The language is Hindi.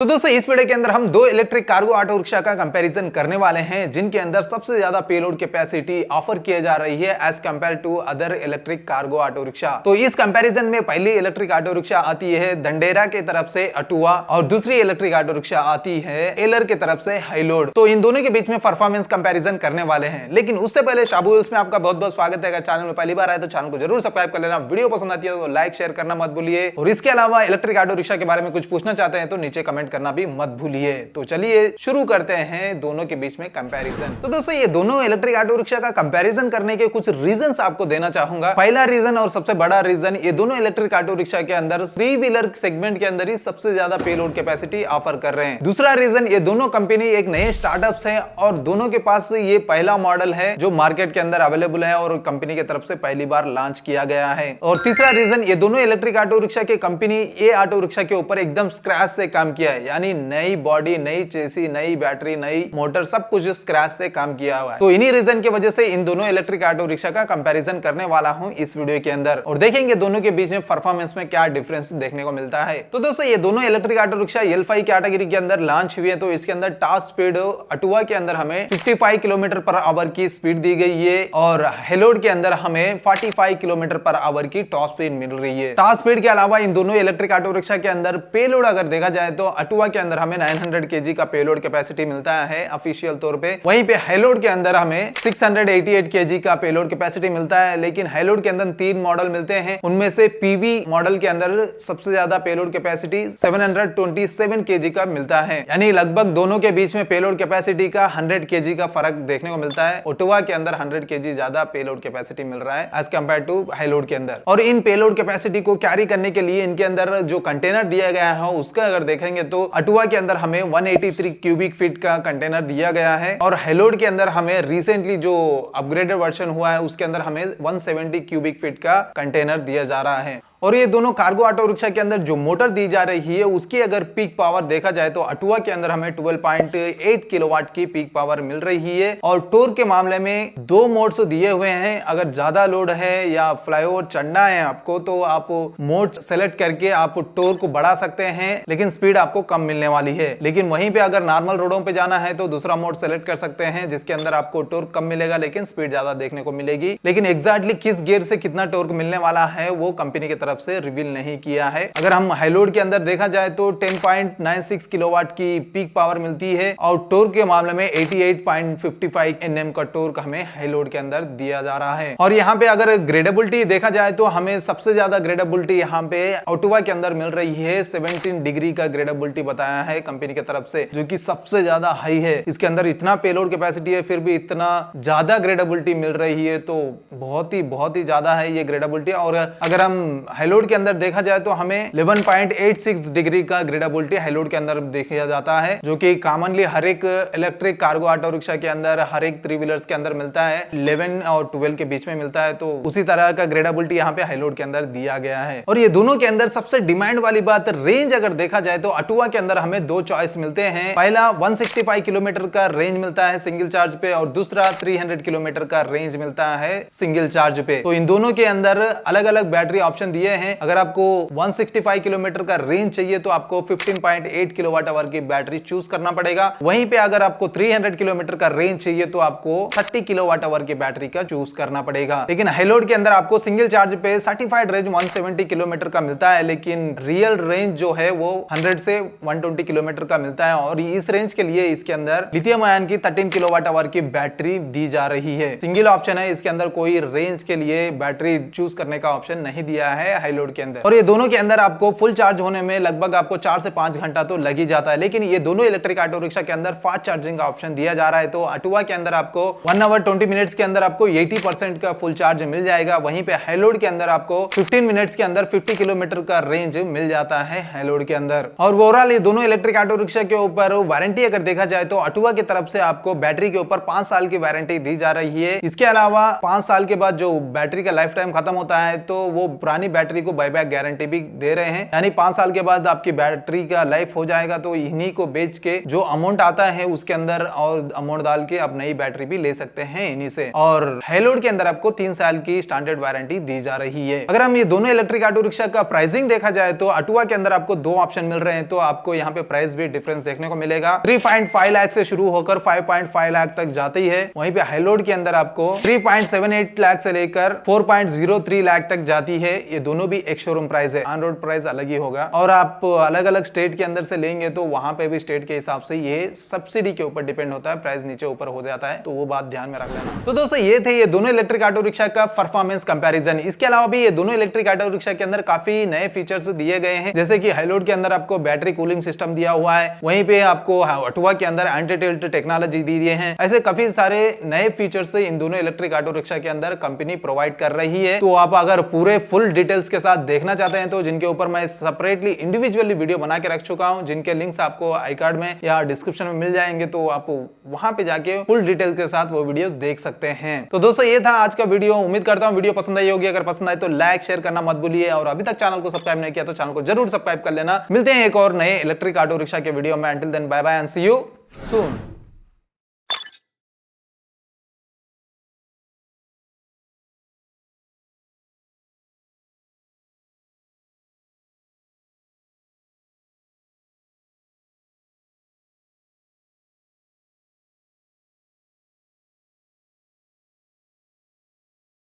तो दोस्तों इस वीडियो के अंदर हम दो इलेक्ट्रिक कार्गो ऑटो रिक्शा का कंपैरिजन करने वाले हैं जिनके अंदर सबसे ज्यादा पेलोड कैपेसिटी ऑफर किया जा रही है as compare to other electric cargo auto rickshaw. तो इस कंपैरिजन में पहली इलेक्ट्रिक ऑटो रिक्शा आती है दंडेरा की तरफ से अटुआ और दूसरी इलेक्ट्रिक ऑटो रिक्शा आती है एलर की तरफ से हाईलोड। तो इन दोनों के बीच में परफॉर्मेंस कंपैरिजन करने वाले हैं, लेकिन उससे पहले शाबुल्स में आपका बहुत बहुत स्वागत है। अगर चैनल में पहली बार आए तो चैनल को जरूर सब्सक्राइब कर लेना, वीडियो पसंद आती है तो लाइक शेयर करना मत भूलिए, और इसके अलावा इलेक्ट्रिक ऑटो रिक्शा के बारे में कुछ पूछना चाहते हैं तो नीचे कमेंट करना भी मत भूलिए। तो चलिए शुरू करते हैं दोनों के बीच में कंपैरिजन। तो दोस्तों ये दोनों इलेक्ट्रिक ऑटो रिक्शा का कंपैरिजन करने के कुछ रीजंस आपको देना चाहूंगा। पहला रीजन और सबसे बड़ा रीजन, ये दोनों इलेक्ट्रिक ऑटो रिक्शा के अंदर थ्री व्हीलर सेगमेंट के अंदर ही सबसे ज्यादा पेलोड कैपेसिटी ऑफर कर रहे हैं। दूसरा रीजन, ये दोनों कंपनी एक नए स्टार्टअप्स हैं और दोनों के पास ये पहला मॉडल है जो मार्केट के अंदर अवेलेबल है और कंपनी की तरफ से पहली बार लॉन्च किया गया है। और तीसरा रीजन, ये दोनों इलेक्ट्रिक ऑटो रिक्शा के कंपनी ये ऑटो रिक्शा के ऊपर एकदम स्क्रैच से काम किया है, यानी नई बॉडी, नई चेसी, नई बैटरी, नई मोटर, सब कुछ स्क्रैच से काम किया हुआ है। तो इन्हीं रीजन की वजह से इन दोनों इलेक्ट्रिक ऑटो रिक्शा का कंपैरिजन करने वाला हूं इस वीडियो के अंदर, और देखेंगे दोनों के बीच में परफॉर्मेंस में क्या डिफरेंस देखने को मिलता है। तो दोस्तों ये दोनों electric auto rickshaw L5 category के अंदर लॉन्च हुई है। तो इसके अंदर टॉप स्पीड अटुआ के अंदर हमें 55 किलोमीटर पर आवर की स्पीड दी गई है और हेलोड के अंदर हमें 45 किलोमीटर पर आवर की टॉप स्पीड मिल रही है। टॉप स्पीड के अलावा इन दोनों इलेक्ट्रिक ऑटो रिक्शा के अंदर पेलोड अगर देखा जाए तो अटुआ के अंदर हमें 900 केजी का पेलोड कैपेसिटी मिलता है ऑफिशियल तौर पे, वहीं पे हाईलोड के अंदर हमें 688 केजी का पेलोड कैपेसिटी मिलता है। लेकिन हाईलोड के अंदर तीन मॉडल मिलते हैं, उनमें से पीवी मॉडल के अंदर सबसे ज्यादा पेलोड कैपेसिटी 727 केजी का मिलता है, यानी लगभग दोनों के बीच में पेलोड कैपेसिटी का 100 केजी का फर्क देखने को मिलता है। ओटोवा के अंदर 100 केजी ज्यादा पेलोड कैपेसिटी मिल रहा है एज कंपेयर टू हाईलोड के अंदर। और इन पेलोड कैपेसिटी को कैरी करने के लिए इनके अंदर जो कंटेनर दिया गया है उसका अगर देखेंगे तो अटुआ के अंदर हमें 183 क्यूबिक फीट का कंटेनर दिया गया है और हाईलोड के अंदर हमें रिसेंटली जो अपग्रेडेड वर्जन हुआ है उसके अंदर हमें 170 क्यूबिक फीट का कंटेनर दिया जा रहा है। और ये दोनों कार्गो ऑटो रिक्शा के अंदर जो मोटर दी जा रही है उसकी अगर पीक पावर देखा जाए तो अटुआ के अंदर हमें 12.8 किलोवाट की पीक पावर मिल रही है। और टोर के मामले में दो मोड्स दिए हुए हैं, अगर ज्यादा लोड है या फ्लाईओवर चढ़ना है आपको तो आप मोड सेलेक्ट करके आप टोर को बढ़ा सकते हैं, लेकिन स्पीड आपको कम मिलने वाली है। लेकिन वहीं पे अगर नॉर्मल रोडों पे जाना है तो दूसरा मोड सेलेक्ट कर सकते हैं जिसके अंदर आपको टोर्क कम मिलेगा लेकिन स्पीड ज्यादा देखने को मिलेगी। लेकिन एग्जैक्टली किस गियर से कितना टोर्क मिलने वाला है वो कंपनी की तरफ से रिवील नहीं किया है। अगर हम हाईलोड के अंदर देखा जाए तो 10.96 किलोवाट की पीक पावर मिलती है और टोर्क के मामले में 88.55 Nm का टोर्क हमें हाईलोड के अंदर दिया जा रहा है। और यहाँ पे अगर ग्रेडेबिलिटी देखा जाए तो हमें सबसे ज्यादा ग्रेडेबिलिटी यहाँ पे ऑटोवा के अंदर मिल रही है। 17 डिग्री का ग्रेडेबिलिटी बताया है कंपनी की तरफ से, जो कि सबसे ज्यादा हाई है। इसके अंदर इतना पेलोड कैपेसिटी है फिर भी इतना ज्यादा ग्रेडेबिलिटी मिल रही है, तो बहुत ही ज्यादा है ये ग्रेडेबिलिटी। और अगर हम हाईलोड के अंदर देखा जाए तो हमें 11.86 डिग्री का ग्रेडेबिलिटी हाईलोड के अंदर देखा जाता है, जो कि कॉमनली हर एक इलेक्ट्रिक कार्गो ऑटो रिक्शा के अंदर, हर एक थ्री व्हीलर्स के अंदर मिलता है, 11 और 12 के बीच में मिलता है। तो उसी तरह का ग्रेडेबिलिटी यहाँ पे हाईलोड के अंदर दिया गया है। और ये दोनों के अंदर सबसे डिमांड वाली बात रेंज अगर देखा जाए तो अटुआ के अंदर हमें दो चॉइस मिलते हैं। पहला 165 किलोमीटर का रेंज मिलता है सिंगल चार्ज पे और दूसरा 300 किलोमीटर का रेंज मिलता है सिंगल चार्ज पे। तो इन दोनों के अंदर अलग अलग बैटरी ऑप्शन दिए हैं। अगर आपको 165 किलोमीटर का रेंज चाहिए तो आपको 15.8 किलोवाट आवर की बैटरी चूज करना पड़ेगा। वहीं पे अगर आपको 300 किलोमीटर का रेंज चाहिए तो आपको 30 किलोवाट आवर की बैटरी का चूज करना पड़ेगा। लेकिन हाईलोड के अंदर आपको सिंगल चार्ज पे सर्टिफाइड रेंज 170 किलोमीटर का मिलता है, लेकिन रियल रेंज जो है वो 100 से 120 किलोमीटर का मिलता है। और इस रेंज के लिए इसके अंदर लिथियम आयन की 13 किलोवाट आवर की बैटरी दी जा रही है। सिंगल ऑप्शन है, इसके अंदर कोई रेंज के लिए बैटरी चूज करने का ऑप्शन नहीं दिया है हाईलोड के अंदर। और ये दोनों के अंदर आपको फुल चार्ज होने में लगभग आपको 4 से 5 घंटा तो लग ही जाता है। लेकिन ये दोनों इलेक्ट्रिक ऑटो रिक्शा के अंदर फास्ट चार्जिंग का ऑप्शन दिया जा रहा है। तो अटुआ के अंदर आपको 1 आवर 20 मिनट्स के अंदर आपको 80% का फुल चार्ज मिल जाएगा। वहीं पे हाईलोड के अंदर आपको 15 मिनट्स के अंदर 50 किलोमीटर का रेंज मिल जाता है हाईलोड के अंदर। और ओवरऑल ये दोनों इलेक्ट्रिक ऑटो रिक्शा के ऊपर वारंटी अगर देखा जाए तो अटुआ की तरफ से आपको बैटरी के ऊपर 5 साल की वारंटी दी जा रही है। इसके अलावा 5 साल के बाद जो बैटरी का लाइफ टाइम खत्म होता है तो वो पुरानी बैटरी बैटरी को बाईबैक गारंटी भी दे रहे हैं, यानी 5 साल के बाद आपकी बैटरी का लाइफ हो जाएगा तो इन्हीं को बेच के जो अमाउंट आता है उसके अंदर और अमाउंट डाल के आप नई बैटरी भी ले सकते हैं इन्हीं से। और हाइलोड के अंदर आपको 3 साल की स्टैंडर्ड वारंटी दी जा रही है। अगर हम ये दोनों इलेक्ट्रिक ऑटो रिक्शा का प्राइसिंग देखा जाए तो अटुआ के अंदर आपको 2 ऑप्शन मिल रहे हैं, तो आपको यहाँ पे प्राइस भी डिफरेंस देखने को मिलेगा। 3.5 लाख से शुरू होकर 5.5 लाख तक जाती है। वहीं पे हाइलोड के अंदर आपको 3.78 लाख से लेकर 4.03 लाख तक जाती है। ये दोनों भी एक शोरूम प्राइस है, ऑन रोड प्राइस अलग ही होगा। और आप अलग अलग स्टेट के अंदर से लेंगे तो वहां पे भी स्टेट के हिसाब से ये सब्सिडी के ऊपर डिपेंड होता है, प्राइस नीचे ऊपर हो जाता है, तो वो बात ध्यान में रख लेना। तो दोस्तों ये थे ये दोनों इलेक्ट्रिक ऑटो रिक्शा का परफॉर्मेंस कंपैरिजन। इसके अलावा भी ये दोनों इलेक्ट्रिक ऑटो रिक्शा के अंदर काफी नए फीचर्स दिए गए हैं, जैसे कि हाइलोड के अंदर आपको बैटरी कूलिंग सिस्टम दिया हुआ है, वहीं पे आपको अटुआ के अंदर एंटी टिल्ट टेक्नोलॉजी दी दिए हैं। ऐसे काफी सारे नए फीचर्स इन दोनों इलेक्ट्रिक ऑटो रिक्शा के अंदर कंपनी प्रोवाइड कर रही है। तो आप अगर पूरे फुल डिटेल्स के साथ देखना चाहते हैं तो जिनके ऊपर मैं सेपरेटली इंडिविजुअली वीडियो बना के रख चुका हूं, जिनके लिंक्स आपको आई कार्ड में या डिस्क्रिप्शन में मिल जाएंगे, तो आप वहां पे जाके फुल डिटेल के साथ वो वीडियोस देख सकते हैं। तो दोस्तों ये था आज का वीडियो। उम्मीद करता हूं वीडियो पसंद आई होगी। अगर पसंद आए तो लाइक शेयर करना मत भूलिए, और अभी तक चैनल को सब्सक्राइब नहीं किया तो चैनल को जरूर सब्सक्राइब कर लेना। मिलते हैं एक और नए इलेक्ट्रिक ऑटो रिक्शा के वीडियो में। Until then bye bye and see you soon.